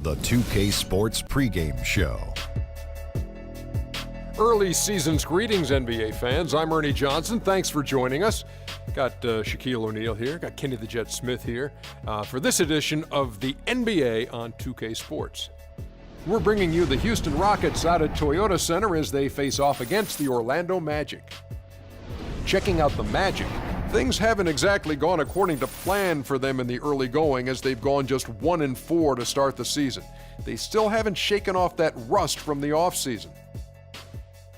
the 2K Sports pregame show. Early season's greetings, NBA fans. I'm Ernie Johnson. Thanks for joining us. Got Shaquille O'Neal here. Got Kenny the Jet Smith here for this edition of the NBA on 2K Sports. We're bringing you the Houston Rockets out at Toyota Center as they face off against the Orlando Magic. Checking out the Magic, things haven't exactly gone according to plan for them in the early going as they've gone just 1-4 to start the season. They still haven't shaken off that rust from the offseason.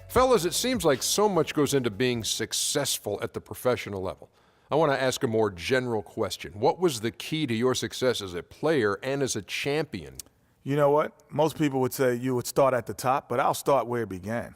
Fellas, it seems like so much goes into being successful at the professional level. I want to ask a more general question. What was the key to your success as a player and as a champion? You know what? Most people would say you would start at the top, but I'll start where it began.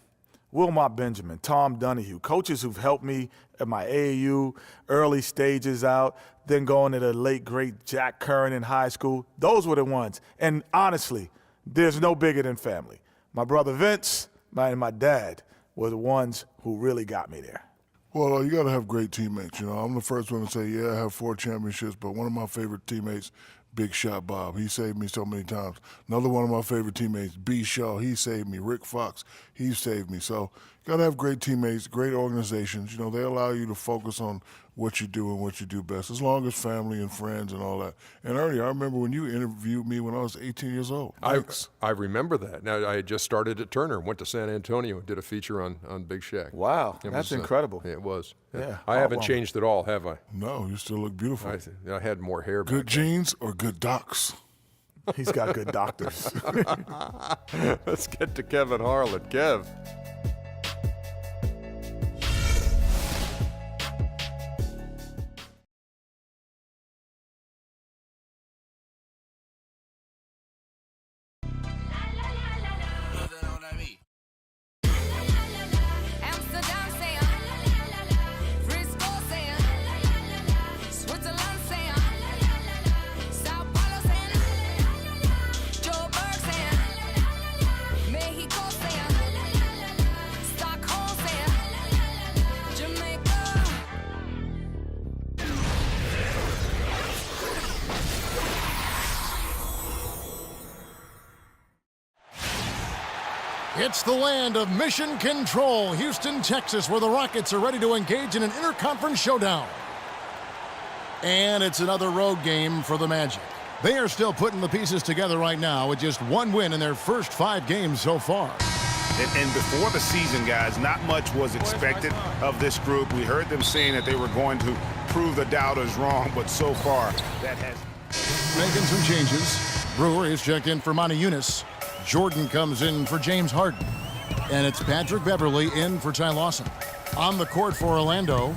Wilmot Benjamin, Tom Donahue, coaches who've helped me at my AAU, early stages out, then going to the late, great Jack Curran in high school. Those were the ones. And honestly, there's no bigger than family. My brother Vince and my dad were the ones who really got me there. Well, you got to have great teammates. You know, I'm the first one to say, yeah, I have 4 championships, but one of my favorite teammates, Big Shot Bob, he saved me so many times. Another one of my favorite teammates, B. Shaw, he saved me. Rick Fox, he saved me. So you got to have great teammates, great organizations. You know, they allow you to focus on what you do and what you do best, as long as family and friends and all that. And Ernie, I remember when you interviewed me when I was 18 years old. I remember that. Now, I had just started at Turner, went to San Antonio, did a feature on Big Shaq. Wow, that's incredible. It was. Yeah. I haven't changed at all, have I? No, you still look beautiful. I had more hair back Good genes or good docs? He's got good doctors. Let's get to Kevin Harlan. Kev. It's the land of mission control, Houston, Texas, where the Rockets are ready to engage in an interconference showdown. And it's another road game for the Magic. They are still putting the pieces together right now with just 1 win in their first 5 games so far. And before the season, guys, not much was expected of this group. We heard them saying that they were going to prove the doubters wrong, but so far that has... Making some changes. Brewer is checked in for Monty Eunice. Jordan comes in for James Harden. And it's Patrick Beverley in for Ty Lawson. On the court for Orlando,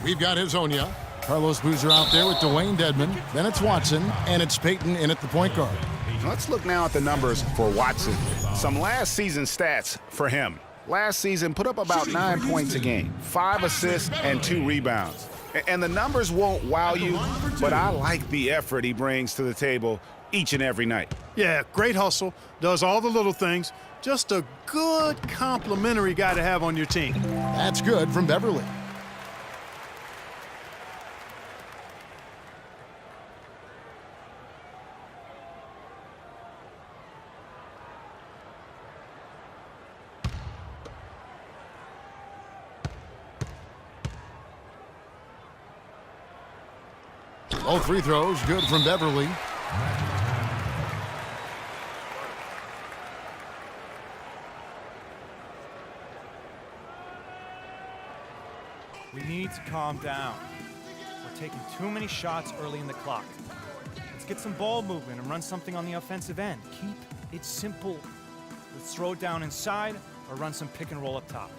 we've got Hezonja. Carlos Boozer out there with Dwayne Dedmon. Then it's Watson, and it's Payton in at the point guard. Let's look now at the numbers for Watson. Some last season stats for him. Last season put up about 9 points a game, 5 assists, and 2 rebounds. And the numbers won't wow you, but I like the effort he brings to the table each and every night. Yeah, great hustle, does all the little things. Just a good complimentary guy to have on your team. That's good from Beverley. All free throws good from Beverley. We need to calm down. We're taking too many shots early in the clock. Let's get some ball movement and run something on the offensive end. Keep it simple. Let's throw it down inside or run some pick and roll up top.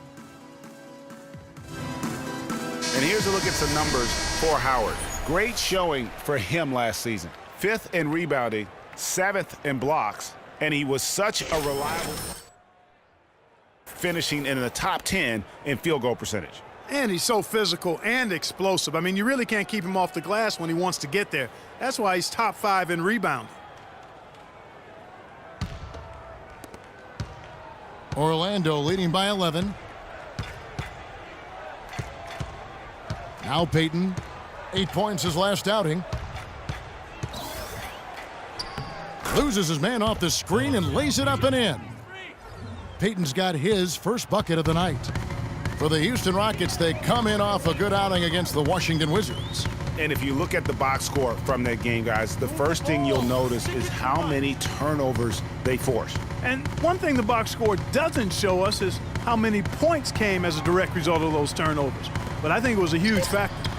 And here's a look at some numbers for Howard. Great showing for him last season. 5th in rebounding, 7th in blocks, and he was such a reliable finishing in the top 10 in field goal percentage. And he's so physical and explosive. I mean, you really can't keep him off the glass when he wants to get there. That's why he's top 5 in rebounding. Orlando leading by 11. Now Payton, 8 points his last outing. Loses his man off the screen and lays it up and in. Payton's got his first bucket of the night. For the Houston Rockets, they come in off a good outing against the Washington Wizards. And if you look at the box score from that game, guys, the first thing you'll notice is how many turnovers they forced. And one thing the box score doesn't show us is how many points came as a direct result of those turnovers. But I think it was a huge factor.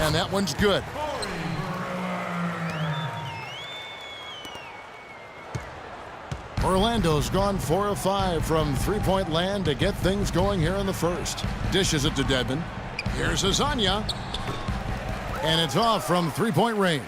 And that one's good. Orlando's gone 4 of 5 from three-point land to get things going here in the first. Dishes it to Dedmon. Here's Azania. And it's off from three-point range.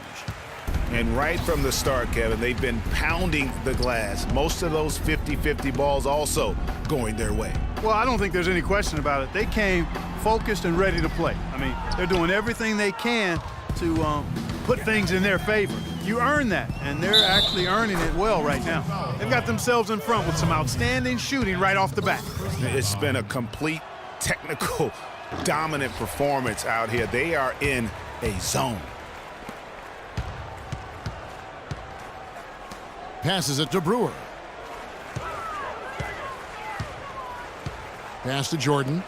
And right from the start, Kevin, they've been pounding the glass. Most of those 50-50 balls also going their way. Well, I don't think there's any question about it. They came focused and ready to play. I mean, they're doing everything they can to put things in their favor. You earn that, and they're actually earning it well right now. They've got themselves in front with some outstanding shooting right off the bat. It's been a complete technical, dominant performance out here. They are in a zone. Passes it to Brewer. Pass to Jordan.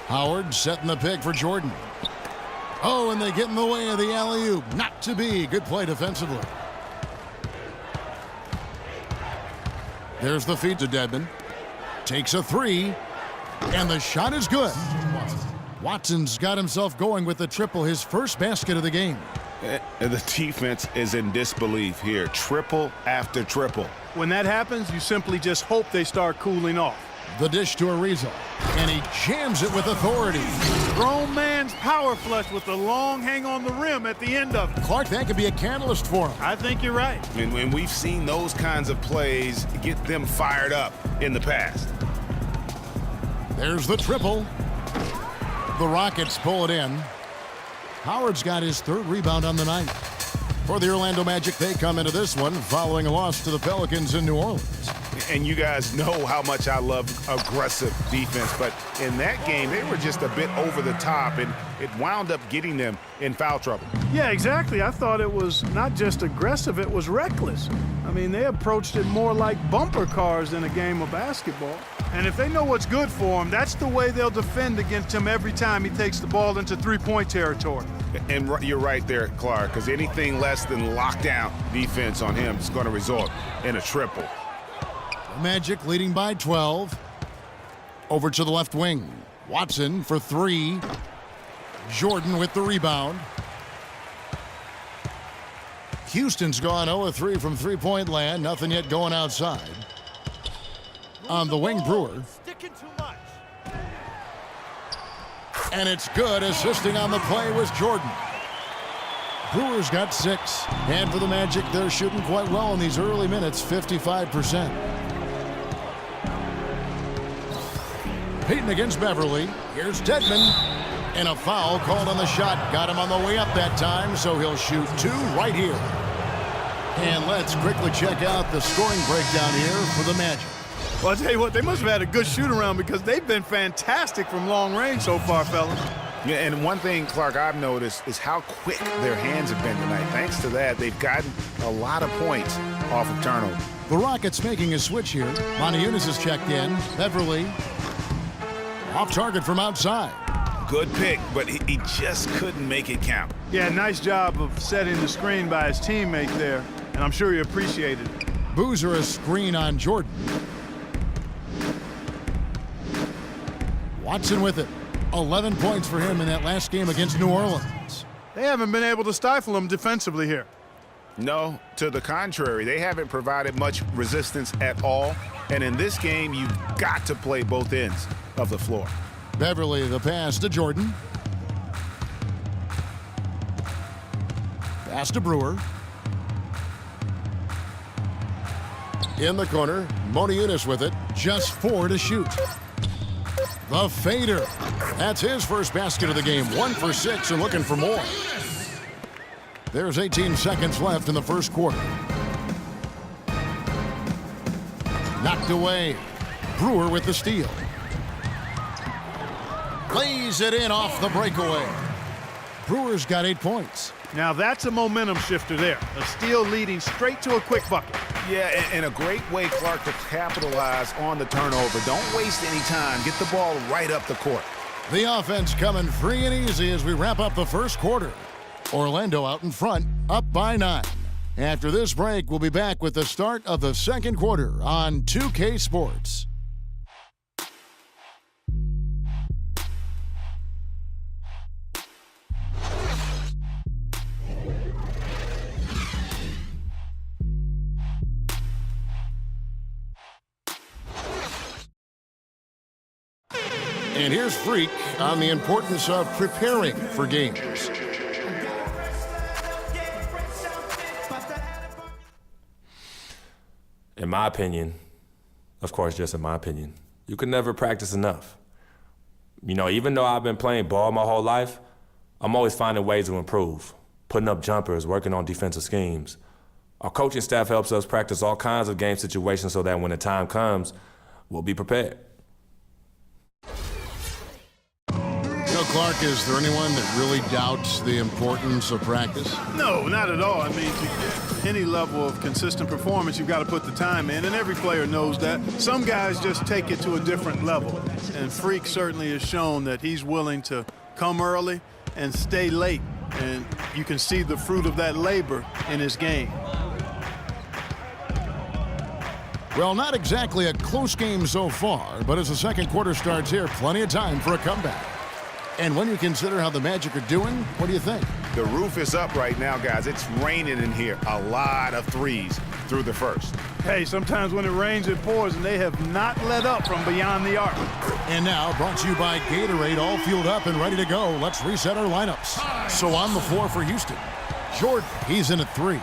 Howard setting the pick for Jordan. Oh, and they get in the way of the alley-oop. Not to be. Good play defensively. There's the feed to Dedmon. Takes a three, and the shot is good. Watson's got himself going with the triple, his first basket of the game. The defense is in disbelief here. Triple after triple. When that happens, you simply just hope they start cooling off. The dish to Ariza, and he jams it with authority. Grown man's power flush with the long hang on the rim at the end of it. Clark, that could be a catalyst for him. I think you're right. And when we've seen those kinds of plays get them fired up in the past. There's the triple. The Rockets pull it in. Howard's got his third rebound on the night. For the Orlando Magic, they come into this one following a loss to the Pelicans in New Orleans. And you guys know how much I love aggressive defense, but in that game, they were just a bit over the top, and it wound up getting them in foul trouble. Yeah, exactly. I thought it was not just aggressive, it was reckless. I mean, they approached it more like bumper cars than a game of basketball. And if they know what's good for them, that's the way they'll defend against him every time he takes the ball into three-point territory. And you're right there, Clark, because anything less than lockdown defense on him is going to result in a triple. Magic leading by 12. Over to the left wing. Watson for three. Jordan with the rebound. Houston's gone 0-3 from three-point land. Nothing yet going outside. On the wing, Brewer. And it's good. Assisting on the play was Jordan. Brewer's got 6. And for the Magic, they're shooting quite well in these early minutes, 55%. Payton against Beverly. Here's Dedmon. And a foul called on the shot. Got him on the way up that time, so he'll shoot 2 right here. And let's quickly check out the scoring breakdown here for the Magic. Well, I'll tell you what, they must have had a good shoot-around because they've been fantastic from long range so far, fellas. Yeah, and one thing, Clark, I've noticed is how quick their hands have been tonight. Thanks to that, they've gotten a lot of points off of turnover. The Rockets making a switch here. Moniunas is checked in. Beverly off target from outside. Good pick, but he just couldn't make it count. Yeah, nice job of setting the screen by his teammate there, and I'm sure he appreciated it. Boozer a screen on Jordan. Watson with it. 11 points for him in that last game against New Orleans. They haven't been able to stifle him defensively here. No, to the contrary. They haven't provided much resistance at all. And in this game, you've got to play both ends of the floor. Beverly, the pass to Jordan. Pass to Brewer. In the corner, Moniunas with it. Just 4 to shoot. The fader. That's his first basket of the game. 1 for 6 and looking for more. There's 18 seconds left in the first quarter. Knocked away. Brewer with the steal. Lays it in off the breakaway. Brewer's got 8 points. Now that's a momentum shifter there. A steal leading straight to a quick bucket. Yeah, and a great way, Clark, to capitalize on the turnover. Don't waste any time. Get the ball right up the court. The offense coming free and easy as we wrap up the first quarter. Orlando out in front, up by 9. After this break, we'll be back with the start of the second quarter on 2K Sports. And here's Freak on the importance of preparing for games. In my opinion, of course, just in my opinion, you can never practice enough. You know, even though I've been playing ball my whole life, I'm always finding ways to improve, putting up jumpers, working on defensive schemes. Our coaching staff helps us practice all kinds of game situations so that when the time comes, we'll be prepared. You know, Clark, is there anyone that really doubts the importance of practice? No, not at all. I mean, to get any level of consistent performance, you've got to put the time in, and every player knows that. Some guys just take it to a different level, and Freak certainly has shown that he's willing to come early and stay late, and you can see the fruit of that labor in his game. Well, not exactly a close game so far, but as the second quarter starts here, plenty of time for a comeback. And when you consider how the Magic are doing, what do you think? The roof is up right now, guys. It's raining in here. A lot of threes through the first. Hey, sometimes when it rains, it pours, and they have not let up from beyond the arc. And now, brought to you by Gatorade, all fueled up and ready to go. Let's reset our lineups. So on the floor for Houston, Jordan, he's in at 3.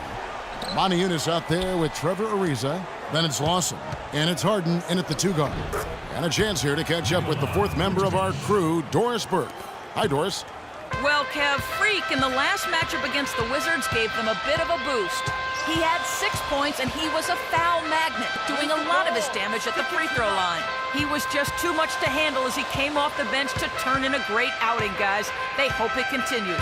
Moniunas out there with Trevor Ariza. Then it's Lawson, and it's Harden in at the 2 guard. And a chance here to catch up with the 4th member of our crew, Doris Burke. Hi, Doris. Well, Kev, Freak in the last matchup against the Wizards gave them a bit of a boost. He had 6 points, and he was a foul magnet, doing a lot of his damage at the free throw line. He was just too much to handle as he came off the bench to turn in a great outing, guys. They hope it continues.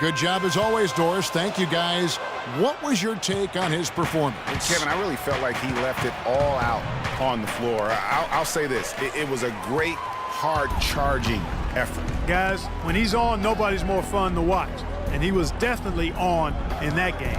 Good job as always, Doris. Thank you, guys. What was your take on his performance? And Kevin, I really felt like he left it all out on the floor. I'll say this. It was a great, hard-charging effort. Guys, when he's on, nobody's more fun to watch. And he was definitely on in that game.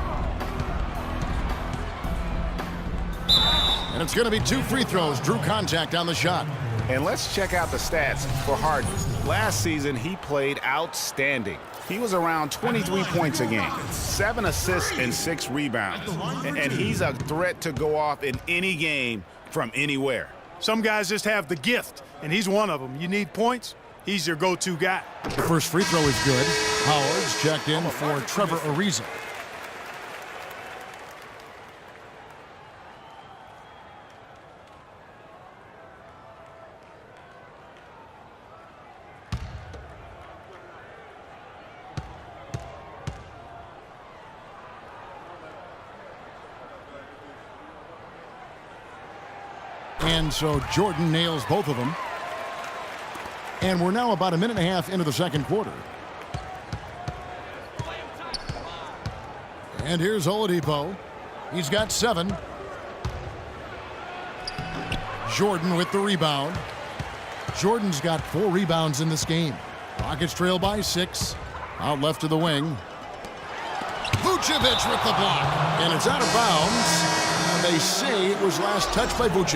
And it's going to be 2 free throws. Drew contact on the shot. And let's check out the stats for Harden. Last season, he played outstanding. He was around 23 points a game, 7 assists and 6 rebounds. And he's a threat to go off in any game from anywhere. Some guys just have the gift, and he's one of them. You need points, he's your go-to guy. The first free throw is good. Howard's checked in for Trevor Ariza. And so Jordan nails both of them. And we're now about a minute and a half into the second quarter. And here's Oladipo. He's got 7. Jordan with the rebound. Jordan's got 4 rebounds in this game. Rockets trail by 6. Out left to the wing. Vucevic with the block. And it's out of bounds. They say it was last touched by Vucevic.